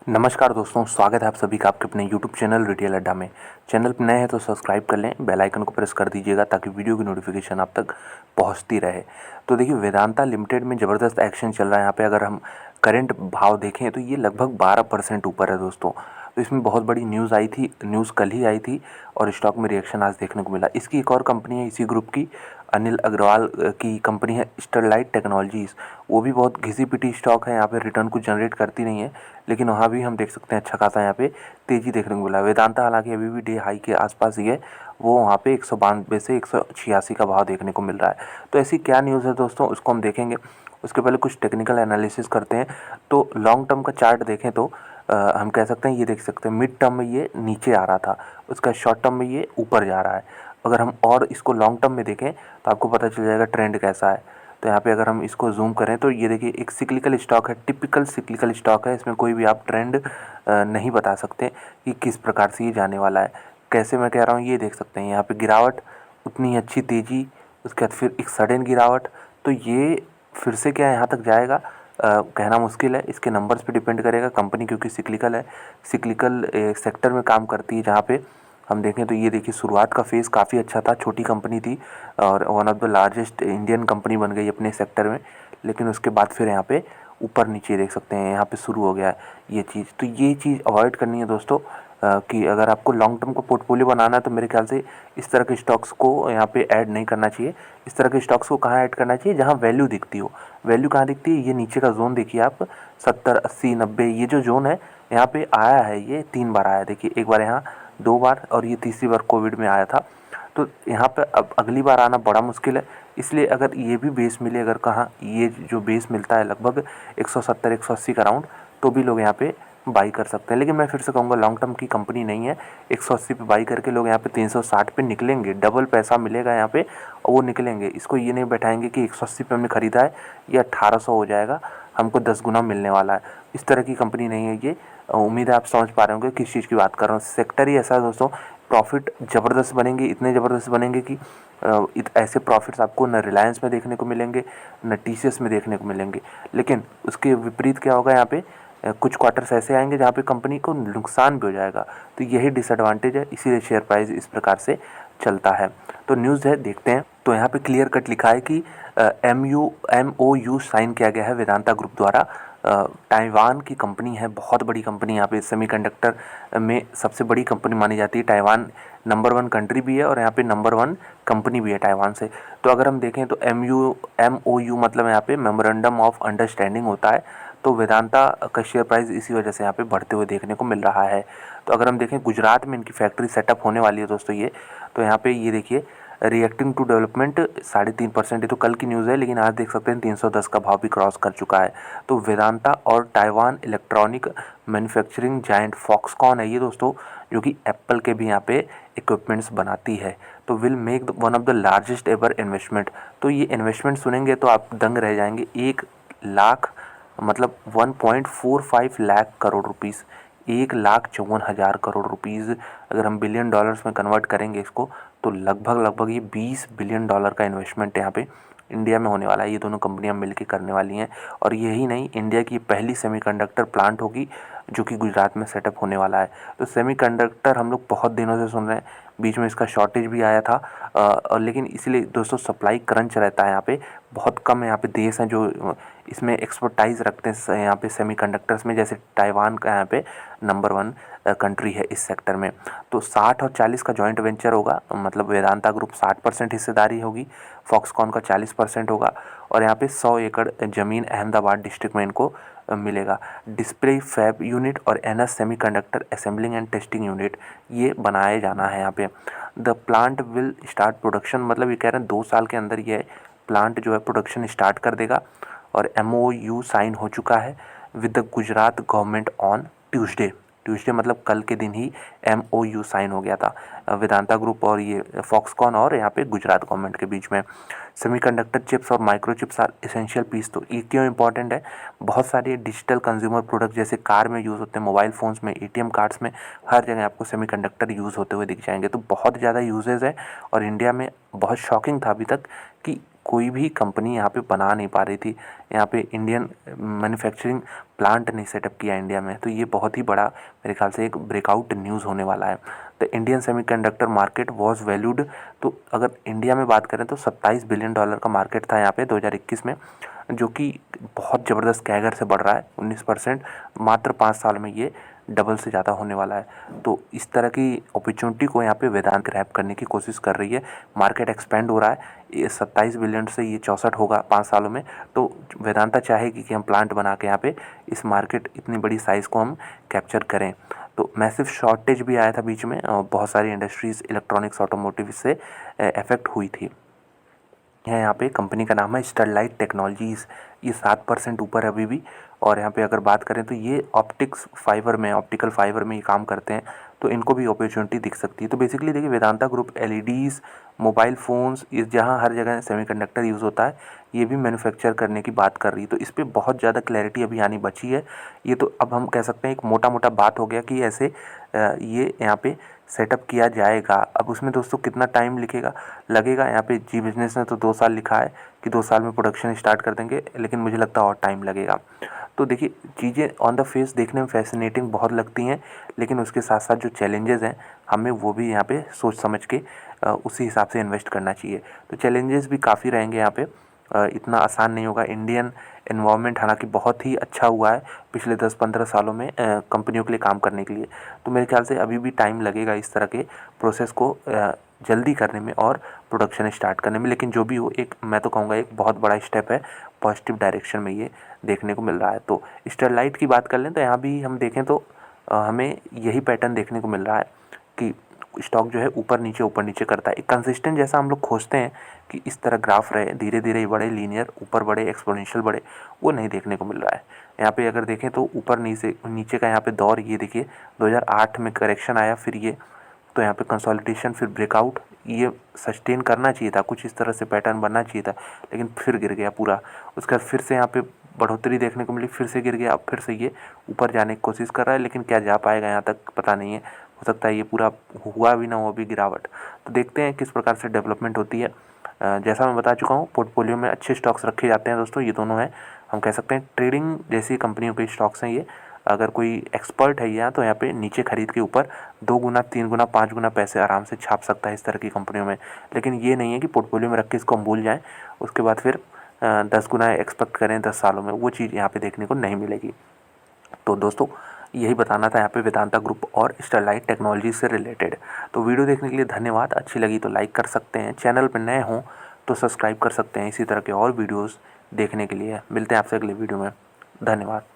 नमस्कार दोस्तों, स्वागत है आप सभी का आपके अपने यूट्यूब चैनल रिटेल अड्डा में। चैनल पर नए हैं तो सब्सक्राइब कर लें, बेल आइकन को प्रेस कर दीजिएगा ताकि वीडियो की नोटिफिकेशन आप तक पहुंचती रहे। तो देखिए, वेदांता लिमिटेड में ज़बरदस्त एक्शन चल रहा है। यहाँ पे अगर हम करंट भाव देखें तो ये लगभग 12% ऊपर है दोस्तों। तो इसमें बहुत बड़ी न्यूज़ आई थी, न्यूज़ कल ही आई थी और स्टॉक में रिएक्शन आज देखने को मिला। इसकी एक और कंपनी है इसी ग्रुप की, अनिल अग्रवाल की कंपनी है स्टरलाइट टेक्नोलॉजीज़। वो भी बहुत घिसी पिटी स्टॉक है, यहाँ पे रिटर्न कुछ जनरेट करती नहीं है, लेकिन वहाँ भी हम देख सकते हैं अच्छा खासा यहाँ पे तेज़ी देखने को मिला। वेदांता हालांकि अभी भी डे हाई के आसपास ही है, वो वहाँ पे 192 से 186 का भाव देखने को मिल रहा है। तो ऐसी क्या न्यूज़ है दोस्तों, उसको हम देखेंगे। उसके पहले कुछ टेक्निकल एनालिसिस करते हैं। तो लॉन्ग टर्म का चार्ट देखें तो हम कह सकते हैं, ये देख सकते हैं मिड टर्म में ये नीचे आ रहा था, उसका शॉर्ट टर्म में ये ऊपर जा रहा है। अगर हम और इसको लॉन्ग टर्म में देखें तो आपको पता चल जाएगा ट्रेंड कैसा है। तो यहाँ पे अगर हम इसको जूम करें तो ये देखिए एक सिक्लिकल स्टॉक है, टिपिकल सिक्लिकल स्टॉक है। इसमें कोई भी आप ट्रेंड नहीं बता सकते कि किस प्रकार से ये जाने वाला है। कैसे मैं कह रहा हूँ ये देख सकते हैं, यहाँ पे गिरावट, उतनी अच्छी तेज़ी, उसके बाद फिर एक सडन गिरावट। तो ये फिर से क्या यहाँ तक जाएगा कहना मुश्किल है। इसके नंबर्स पे डिपेंड करेगा। कंपनी क्योंकि सिक्लिकल है, सिक्लिकल सेक्टर में काम करती है, जहाँ पे हम देखें तो ये देखिए शुरुआत का फेज़ काफ़ी अच्छा था, छोटी कंपनी थी और one of the largest Indian company बन गई अपने सेक्टर में। लेकिन उसके बाद फिर यहाँ पे ऊपर नीचे देख सकते हैं, यहाँ पे शुरू हो गया है ये चीज़। तो ये चीज़ अवॉइड करनी है दोस्तों, कि अगर आपको लॉन्ग टर्म को पोर्टफोलियो बनाना है तो मेरे ख्याल से इस तरह के स्टॉक्स को यहाँ पे ऐड नहीं करना चाहिए। इस तरह के स्टॉक्स को कहाँ ऐड करना चाहिए, जहाँ वैल्यू दिखती हो। वैल्यू कहाँ दिखती है, ये नीचे का जोन देखिए आप, 70 80 90, ये जो जोन है यहाँ पे आया है, ये 3 बार आया है। देखिए एक बार यहाँ, 2 बार, और ये तीसरी बार कोविड में आया था। तो यहाँ पे अब अगली बार आना बड़ा मुश्किल है। इसलिए अगर ये भी बेस मिले, अगर कहाँ ये जो बेस मिलता है लगभग 170 180 का राउंड, तो भी लोग यहाँ पे बाई कर सकते हैं। लेकिन मैं फिर से कहूँगा लॉन्ग टर्म की कंपनी नहीं है। 180 पे बाई करके लोग यहाँ पे 360 पे निकलेंगे, डबल पैसा मिलेगा यहाँ पे और वो निकलेंगे। इसको ये नहीं बैठाएंगे कि 180 पे हमने ख़रीदा है ये 1800 हो जाएगा, हमको 10 गुना मिलने वाला है। इस तरह की कंपनी नहीं है ये। उम्मीद है आप समझ पा रहे होंगे किस चीज़ की बात कर रहा हूँ। सेक्टर ही ऐसा है दोस्तों, प्रॉफिट ज़बरदस्त बनेंगे, इतने ज़बरदस्त बनेंगे कि ऐसे प्रॉफिट्स आपको न रिलायंस में देखने को मिलेंगे, न टीसीएस में देखने को मिलेंगे। लेकिन उसके विपरीत क्या होगा, यहाँ पे कुछ क्वार्टर्स ऐसे आएंगे जहाँ पे कंपनी को नुकसान भी हो जाएगा। तो यही डिसएडवांटेज है, इसीलिए शेयर प्राइस इस प्रकार से चलता है। तो न्यूज़ है, देखते हैं। तो यहाँ पे क्लियर कट लिखा है कि MOU साइन किया गया है वेदांता ग्रुप द्वारा। ताइवान की कंपनी है, बहुत बड़ी कंपनी, यहाँ पे सेमीकंडक्टर में सबसे बड़ी कंपनी मानी जाती है। ताइवान नंबर 1 कंट्री भी है और यहाँ पे नंबर 1 कंपनी भी है ताइवान से। तो अगर हम देखें तो MOU मतलब यहाँ पे मेमोरेंडम ऑफ अंडरस्टैंडिंग होता है। तो वेदांता का शेयर प्राइस इसी वजह से यहाँ पे बढ़ते हुए देखने को मिल रहा है। तो अगर हम देखें गुजरात में इनकी फैक्ट्री सेटअप होने वाली है दोस्तों ये। तो यहाँ पे ये देखिए रिएक्टिंग टू डेवलपमेंट 3.5%, ये तो कल की न्यूज़ है, लेकिन आज देख सकते हैं 310 का भाव भी क्रॉस कर चुका है। तो वेदांता और Taiwan electronic manufacturing giant Foxconn है ये दोस्तों, जो कि एप्पल के भी यहाँ पे इक्विपमेंट्स बनाती है। तो will make one of the largest ever investment. तो ये इन्वेस्टमेंट सुनेंगे तो आप दंग रह जाएंगे। 1 लाख मतलब 1.45 लाख करोड़ रुपीज़, 1,54,000 करोड़ रुपीज़। अगर हम बिलियन डॉलर्स में कन्वर्ट करेंगे इसको, तो लगभग ये 20 बिलियन डॉलर का इन्वेस्टमेंट यहाँ पे इंडिया में होने वाला है। ये दोनों कंपनियां मिलकर करने वाली हैं। और यही नहीं, इंडिया की पहली सेमीकंडक्टर प्लांट होगी जो कि गुजरात में सेटअप होने वाला है। तो सेमीकंडक्टर हम लोग बहुत दिनों से सुन रहे हैं, बीच में इसका शॉर्टेज भी आया था, और लेकिन इसलिए दोस्तों सप्लाई क्रंच रहता है यहाँ पे। बहुत कम यहाँ पे देश हैं जो इसमें एक्सपर्टाइज रखते हैं यहाँ पे सेमीकंडक्टर्स में, जैसे ताइवान का यहाँ पे नंबर 1 कंट्री है इस सेक्टर में। तो 60 और 40 का जॉइंट वेंचर होगा, मतलब वेदांता ग्रुप 60% हिस्सेदारी होगी, फॉक्सकॉन का 40% होगा। और यहाँ पे 100 एकड़ ज़मीन अहमदाबाद डिस्ट्रिक्ट में इनको मिलेगा। डिस्प्ले फैब यूनिट और NS semiconductor assembling and testing unit ये बनाए जाना है यहाँ पे। The plant will start production, मतलब ये कह रहे हैं 2 साल के अंदर ये प्लांट जो है प्रोडक्शन स्टार्ट कर देगा। और MOU साइन हो चुका है with the Gujarat government on Tuesday. Tuesday मतलब कल के दिन ही MOU साइन हो गया था वेदांता ग्रुप और ये फॉक्सकॉन और यहाँ पे गुजरात गवर्नमेंट के बीच में। सेमीकंडक्टर चिप्स और माइक्रोचिप्स आर एसेंशियल पीस। तो ये क्यों इंपॉर्टेंट है, बहुत सारे डिजिटल कंज्यूमर प्रोडक्ट जैसे कार में यूज़ होते हैं, मोबाइल फ़ोन्स में, ATM कार्ड्स में, हर जगह आपको सेमीकंडक्टर यूज़ होते हुए दिख जाएंगे। तो बहुत ज़्यादा यूजेज है। और इंडिया में बहुत शॉकिंग था अभी तक कि कोई भी कंपनी यहाँ पे बना नहीं पा रही थी, यहाँ पे इंडियन मैन्युफैक्चरिंग प्लांट नहीं सेटअप किया इंडिया में। तो ये बहुत ही बड़ा मेरे ख्याल से एक ब्रेकआउट न्यूज़ होने वाला है। The Indian semiconductor market was valued, तो अगर इंडिया में बात करें तो $27 बिलियन का मार्केट था यहाँ पे 2021 में, जो कि बहुत ज़बरदस्त कैगर से बढ़ रहा है 19%। मात्र 5 साल में ये डबल से ज़्यादा होने वाला है। तो इस तरह की अपॉर्चुनिटी को यहाँ पे वेदांत ग्रैब करने की कोशिश कर रही है। मार्केट एक्सपेंड हो रहा है, ये 27 बिलियन से ये 64 होगा 5 सालों में। तो वेदांता चाहेगी कि हम प्लांट बना के यहाँ पे इस मार्केट इतनी बड़ी साइज़ को हम कैप्चर करें। तो मैसिव शॉर्टेज भी आया था बीच में, और बहुत सारी इंडस्ट्रीज़ इलेक्ट्रॉनिक्स ऑटोमोटिव से अफेक्ट हुई थी। यहाँ पे कंपनी का नाम है स्टरलाइट टेक्नोलॉजीज़। ये 7% ऊपर है अभी भी। और यहाँ पे अगर बात करें तो ये ऑप्टिक्स फाइबर में, ऑप्टिकल फाइबर में ये काम करते हैं, तो इनको भी अपॉर्चुनिटी दिख सकती है। तो बेसिकली देखिए, Vedanta group LEDs, mobile phones, इस जहाँ हर जगह सेमीकंडक्टर यूज़ होता है, ये भी मैन्युफैक्चर करने की बात कर रही है। तो इस पर बहुत ज़्यादा क्लैरिटी अभी आनी बची है। ये तो अब हम कह सकते हैं एक मोटा मोटा बात हो गया कि ऐसे ये यहाँ पे सेटअप किया जाएगा। अब उसमें दोस्तों कितना टाइम लगेगा, यहाँ पे जी बिज़नेस ने तो 2 साल लिखा है कि 2 साल में प्रोडक्शन स्टार्ट कर देंगे, लेकिन मुझे लगता है और टाइम लगेगा। तो देखिए, चीज़ें ऑन द फेस देखने में फैसिनेटिंग बहुत लगती हैं, लेकिन उसके साथ साथ जो चैलेंजेस हैं, हमें वो भी यहाँ पे सोच समझ के उसी हिसाब से इन्वेस्ट करना चाहिए। तो चैलेंजेस भी काफ़ी रहेंगे यहाँ पे, इतना आसान नहीं होगा। इंडियन एनवायरनमेंट हालांकि बहुत ही अच्छा हुआ है पिछले 10-15 सालों में कंपनियों के लिए काम करने के लिए। तो मेरे ख्याल से अभी भी टाइम लगेगा इस तरह के प्रोसेस को जल्दी करने में और प्रोडक्शन स्टार्ट करने में। लेकिन जो भी हो, एक मैं तो कहूँगा एक बहुत बड़ा स्टेप है, पॉजिटिव डायरेक्शन में ये देखने को मिल रहा है। तो स्टरलाइट की बात कर लें तो यहाँ भी हम देखें तो हमें यही पैटर्न देखने को मिल रहा है कि स्टॉक जो है ऊपर नीचे करता है। एक कंसिस्टेंट जैसा हम लोग खोजते हैं कि इस तरह ग्राफ रहे, धीरे धीरे बढ़े, लीनियर ऊपर बढ़े, एक्सपोनेंशियल बढ़े, वो नहीं देखने को मिल रहा है। यहाँ पे अगर देखें तो ऊपर नीचे का यहाँ पे दौर, ये देखिए 2008 में करेक्शन आया, फिर ये, तो यहाँ पे कंसोलिडेशन, फिर ब्रेकआउट, ये सस्टेन करना चाहिए था, कुछ इस तरह से पैटर्न बनना चाहिए था, लेकिन फिर गिर गया पूरा। उसके बाद फिर से यहाँ पे बढ़ोतरी देखने को मिली, फिर से गिर गया, अब फिर से ये ऊपर जाने की कोशिश कर रहा है, लेकिन क्या जा पाएगा यहाँ तक पता नहीं है। हो सकता है ये पूरा हुआ भी ना हो अभी गिरावट। तो देखते हैं किस प्रकार से डेवलपमेंट होती है। जैसा मैं बता चुका हूँ, पोर्टफोलियो में अच्छे स्टॉक्स रखे जाते हैं दोस्तों, ये दोनों हैं, हम कह सकते हैं ट्रेडिंग जैसी कंपनियों के स्टॉक्स हैं ये। अगर कोई एक्सपर्ट है यहाँ, तो यहाँ पे नीचे खरीद के ऊपर 2 गुना, 3 गुना, 5 गुना पैसे आराम से छाप सकता है इस तरह की कंपनियों में। लेकिन ये नहीं है कि पोर्टफोलियो में रख के इसको हम भूल जाएँ, उसके बाद फिर 10 गुना एक्सपेक्ट करें 10 सालों में, वो चीज़ यहाँ पे देखने को नहीं मिलेगी। तो दोस्तों, यही बताना था यहाँ पे वेदांता ग्रुप और स्टरलाइट टेक्नोलॉजी से रिलेटेड। तो वीडियो देखने के लिए धन्यवाद। अच्छी लगी तो लाइक कर सकते हैं, चैनल पर नए हों तो सब्सक्राइब कर सकते हैं इसी तरह के और वीडियोज़ देखने के लिए। मिलते हैं आपसे अगले वीडियो में। धन्यवाद।